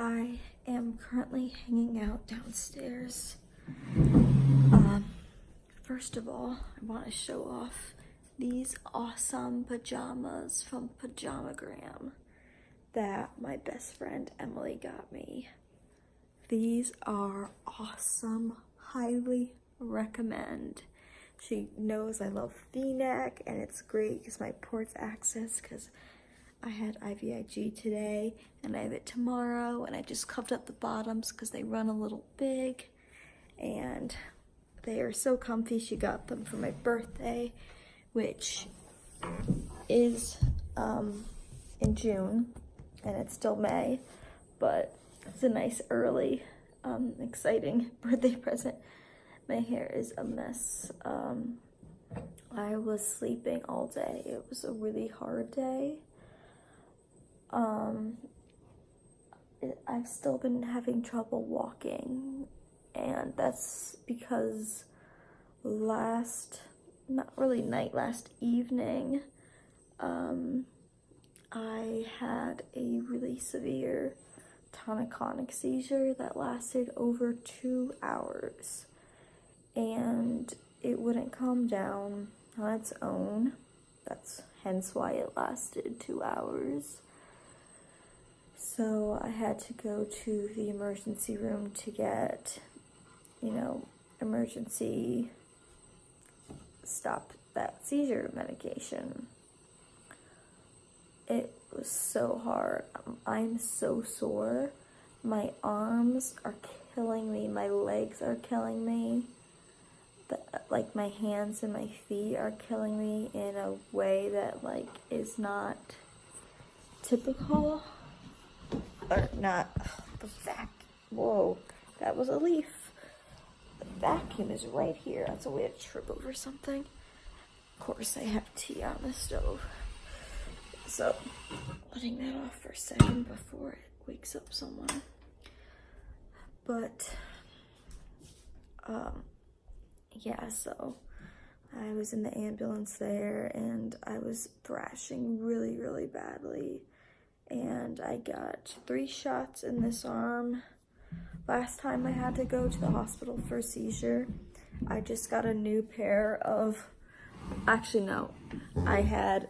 I am currently hanging out downstairs. First of all, I want to show off these awesome pajamas from Pajamagram that my best friend Emily got me. These are awesome, highly recommend. She knows I love V-neck, and it's great because my ports access, because I had IVIG today and I have it tomorrow, and I just covered up the bottoms because they run a little big, and they are so comfy. She got them for my birthday, which is in June, and it's still May, but it's a nice early exciting birthday present. My hair is a mess. I was sleeping all day. It was a really hard day. I've still been having trouble walking, and that's because last evening, I had a really severe Tonic seizure that lasted over 2 hours, and it wouldn't calm down on its own. That's hence why it lasted 2 hours. So I had to go to the emergency room to get, emergency stop that seizure medication. It was so hard. I'm so sore. My arms are killing me. My legs are killing me. My hands and my feet are killing me in a way that, is not typical. Or not. The whoa, that was a leaf. The vacuum is right here. That's a way to trip over something. Of course, I have tea on the stove. So, letting that off for a second before it wakes up someone. But, yeah, so I was in the ambulance there, and I was thrashing really, really badly. And I got 3 shots in this arm. Last time I had to go to the hospital for a seizure, I just got a new pair of, actually no, I had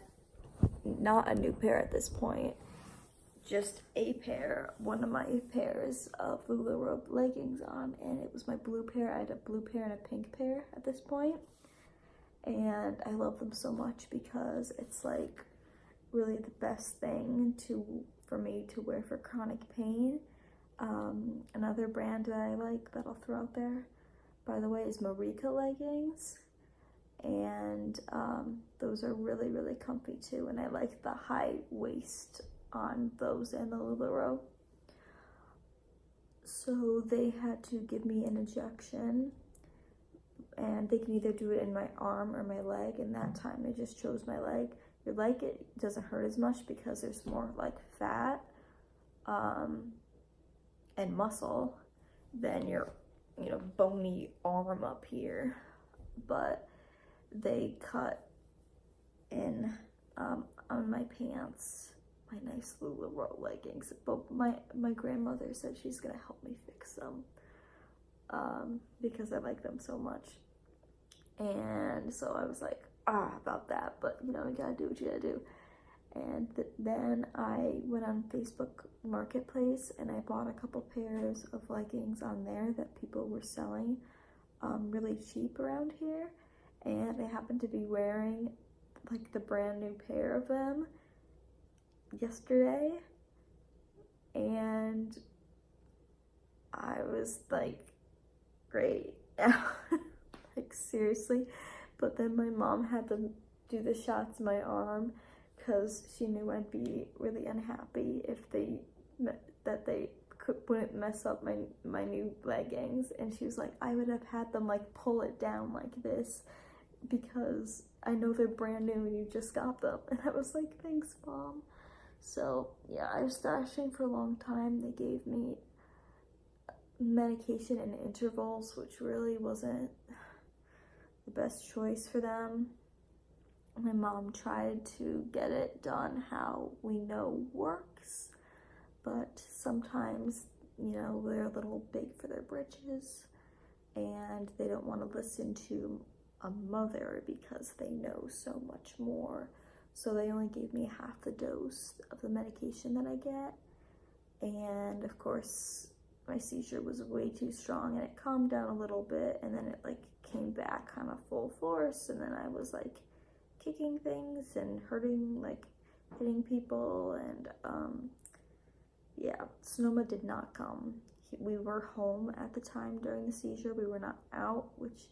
not a new pair at this point, just a pair, one of my pairs of LuLaRoe leggings on, and it was my blue pair. I had a blue pair and a pink pair at this point, and I love them so much because it's really the best thing for me to wear for chronic pain. Another brand that I like that I'll throw out there, by the way, is Marika leggings, and those are really, really comfy too, and I like the high waist on those and the LuLaRoe. So they had to give me an injection, and they can either do it in my arm or my leg, and that time they just chose my leg. Your leg, it doesn't hurt as much because there's more fat and muscle than your bony arm up here. But they cut in on my pants, my nice LuLaRoe leggings. But my grandmother said she's gonna help me fix them because I like them so much. And so I was like, about that, but you gotta do what you gotta do. And then I went on Facebook Marketplace, and I bought a couple pairs of leggings on there that people were selling really cheap around here, and I happened to be wearing the brand new pair of them yesterday, and I was great. Seriously. But then my mom had to do the shots in my arm because she knew I'd be really unhappy if they wouldn't mess up my new leggings. And she was like, I would have had them pull it down like this because I know they're brand new and you just got them. And I was like, thanks, Mom. So yeah, I was thrashing for a long time. They gave me medication in intervals, which really wasn't the best choice for them. My mom tried to get it done how we know works, but sometimes, you know, they're a little big for their britches and they don't want to listen to a mother because they know so much more. So they only gave me half the dose of the medication that I get. And of course, my seizure was way too strong and it calmed down a little bit, and then it like came back kind of full force, and then I was like kicking things and hitting people, and yeah, Sonoma did not come. We were home at the time during the seizure. We were not out, which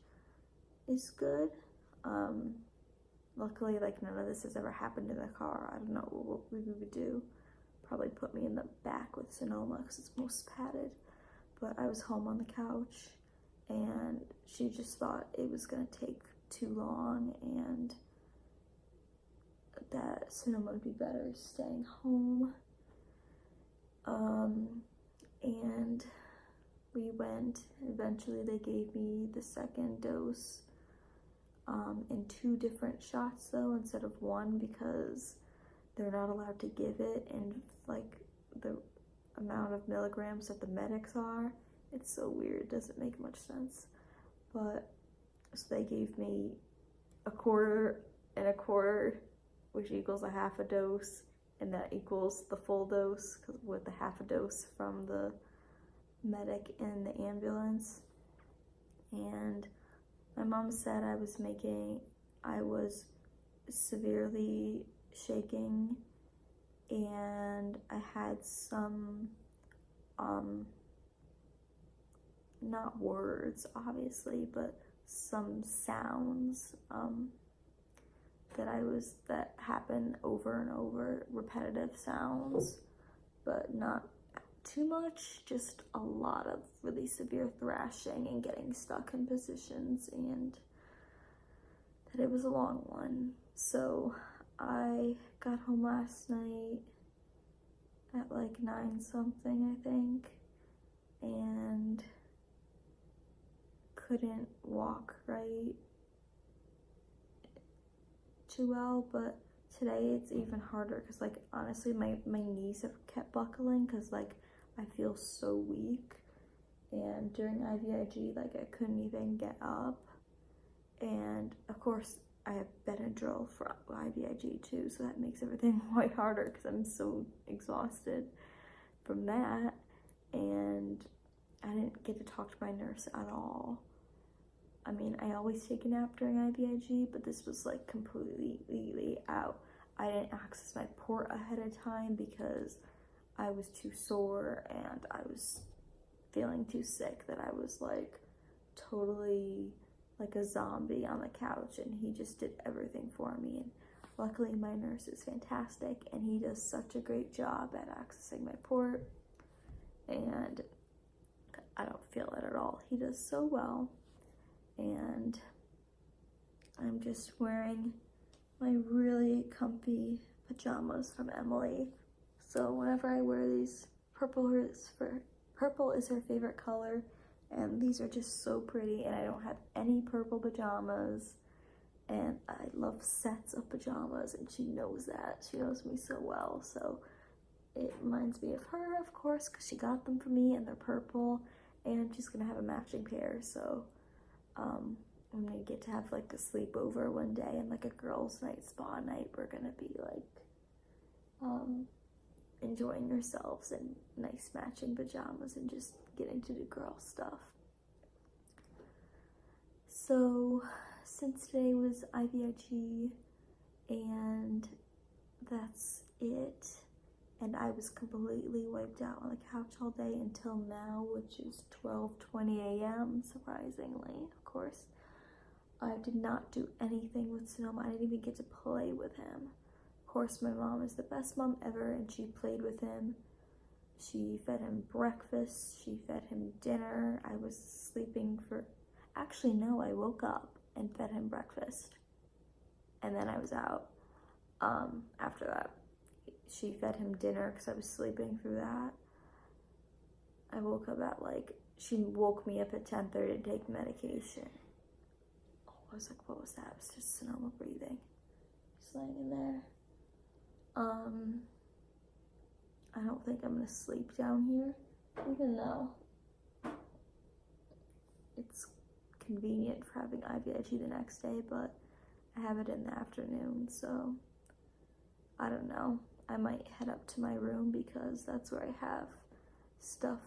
is good. Luckily, like, none of this has ever happened in the car. I don't know what we would do. Probably put me in the back with Sonoma because it's most padded. But I was home on the couch, and she just thought it was gonna take too long and that Sonoma would be better staying home. And we went. Eventually they gave me the second dose in 2 different shots though, instead of 1, because they're not allowed to give it in like the amount of milligrams that the medics are. It's so weird, it doesn't make much sense. But so they gave me a quarter and a quarter, which equals a half a dose, and that equals the full dose with the half a dose from the medic in the ambulance. And my mom said I was severely shaking, and I had some not words obviously, but some sounds that happen over and over, repetitive sounds, but not too much, just a lot of really severe thrashing and getting stuck in positions, and that it was a long one. So I got home last night at like 9 something, I think, and couldn't walk right too well, but today it's even harder because, like, honestly my knees have kept buckling because like I feel so weak, and during IVIG like I couldn't even get up, and of course I have Benadryl for IVIG too, so that makes everything way harder because I'm so exhausted from that. And I didn't get to talk to my nurse at all. I mean, I always take a nap during IVIG, but this was like completely out. I didn't access my port ahead of time because I was too sore and I was feeling too sick that I was like totally like a zombie on the couch, and he just did everything for me. And luckily my nurse is fantastic and he does such a great job at accessing my port, and I don't feel it at all. He does so well. And I'm just wearing my really comfy pajamas from Emily. So whenever I wear these, purple is her favorite color, and these are just so pretty, and I don't have any purple pajamas, and I love sets of pajamas, and she knows that. She knows me so well, so it reminds me of her, of course, because she got them for me, and they're purple, and she's gonna have a matching pair. So I'm gonna get to have like a sleepover one day and like a girls' night, spa night. We're gonna be like enjoying ourselves in nice matching pajamas and just getting to do girl stuff. So since today was IVIG, and that's it, and I was completely wiped out on the couch all day until now, which is 12:20 a.m. surprisingly, of course. I did not do anything with Sonoma. I didn't even get to play with him. Of course, my mom is the best mom ever, and she played with him. She fed him breakfast, she fed him dinner. I was sleeping actually no, I woke up and fed him breakfast, and then I was out after that. She fed him dinner because I was sleeping through that. I woke up at she woke me up at 10:30 to take medication. Oh, I was like, what was that? It was just Sonoma breathing. Just laying in there. I don't think I'm gonna sleep down here, even though it's convenient for having IVIG the next day, but I have it in the afternoon, so I don't know. I might head up to my room because that's where I have stuff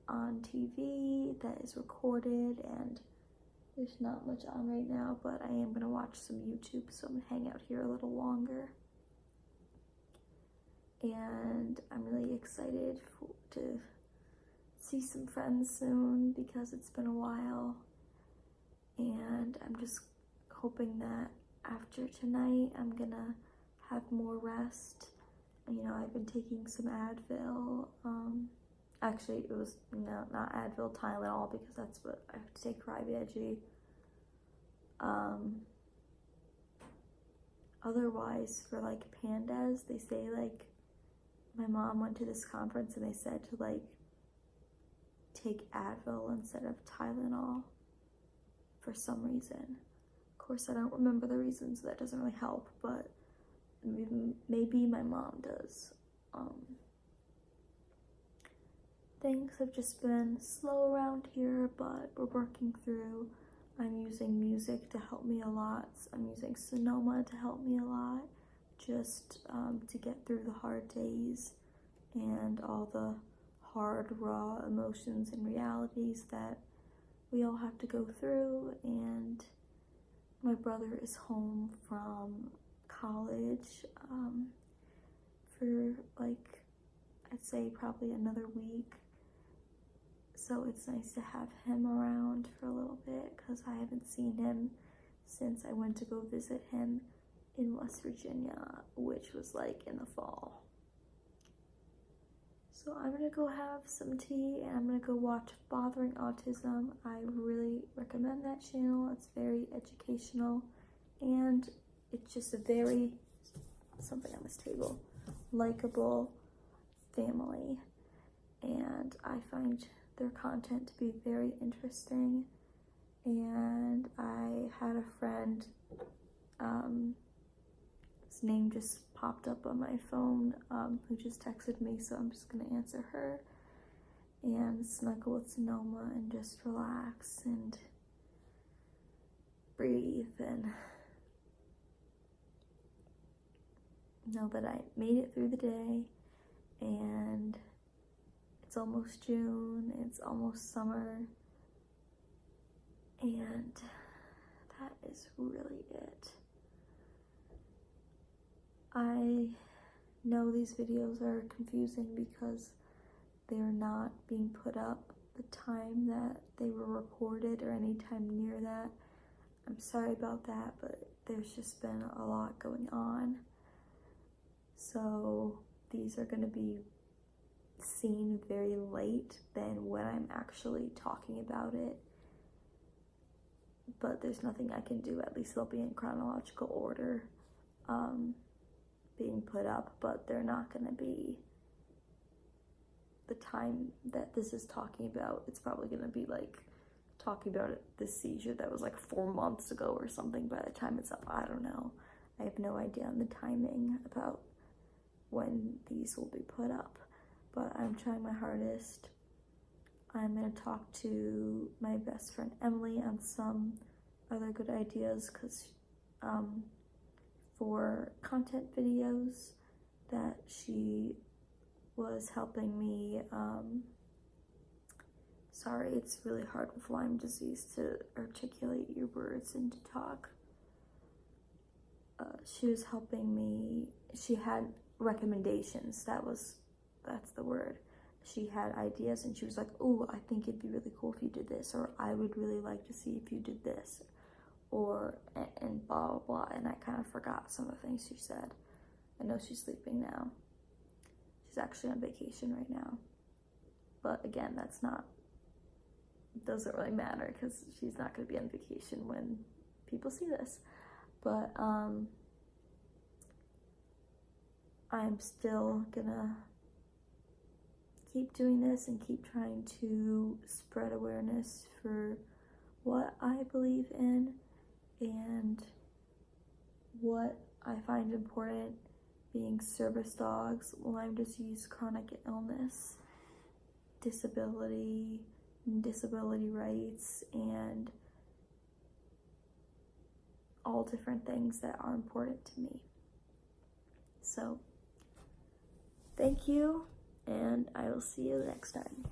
on TV that is recorded, and there's not much on right now, but I am gonna watch some YouTube, so I'm gonna hang out here a little longer. And I'm really excited to see some friends soon because it's been a while, and I'm just hoping that after tonight I'm gonna have more rest. You know, I've been taking some Advil. Actually, it was not Advil, Tylenol, because that's what I have to take for IVIG. Otherwise, for like pandas, they say, like, my mom went to this conference and they said to like take Advil instead of Tylenol for some reason. Of course, I don't remember the reason, so that doesn't really help, but maybe my mom does. Things have just been slow around here, but we're working through. I'm using music to help me a lot. I'm using Sonoma to help me a lot, just to get through the hard days and all the hard, raw emotions and realities that we all have to go through. And my brother is home from college for like, I'd say probably another week. So it's nice to have him around for a little bit because I haven't seen him since I went to go visit him in West Virginia, which was like in the fall. So I'm gonna go have some tea and I'm gonna go watch Bothering Autism. I really recommend that channel. It's very educational and it's just a very, something on this table, likable family. And I find their content to be very interesting. And I had a friend, his name just popped up on my phone, who just texted me, so I'm just gonna answer her and snuggle with Sonoma and just relax and breathe and know that I made it through the day. And it's almost June, it's almost summer, and that is really it. I know these videos are confusing because they're not being put up the time that they were recorded or any time near that. I'm sorry about that, but there's just been a lot going on. So these are going to be seen very late than when I'm actually talking about it. But there's nothing I can do. At least they'll be in chronological order being put up, but they're not going to be the time that this is talking about. It's probably going to be like talking about this seizure that was like 4 months ago or something by the time it's up. I don't know. I have no idea on the timing about when these will be put up, but I'm trying my hardest. I'm going to talk to my best friend Emily on some other good ideas, because for content videos that she was helping me, sorry, it's really hard with Lyme disease to articulate your words and to talk. She was helping me, she had recommendations, that's the word. She had ideas and she was like, oh, I think it'd be really cool if you did this, or I would really like to see if you did this, or, and blah, blah, blah. And I kind of forgot some of the things she said. I know she's sleeping now. She's actually on vacation right now. But again, that's not, doesn't really matter because she's not going to be on vacation when people see this. But I'm still gonna keep doing this and keep trying to spread awareness for what I believe in and what I find important, being service dogs, Lyme disease, chronic illness, disability rights, and all different things that are important to me. So, thank you, and I will see you next time.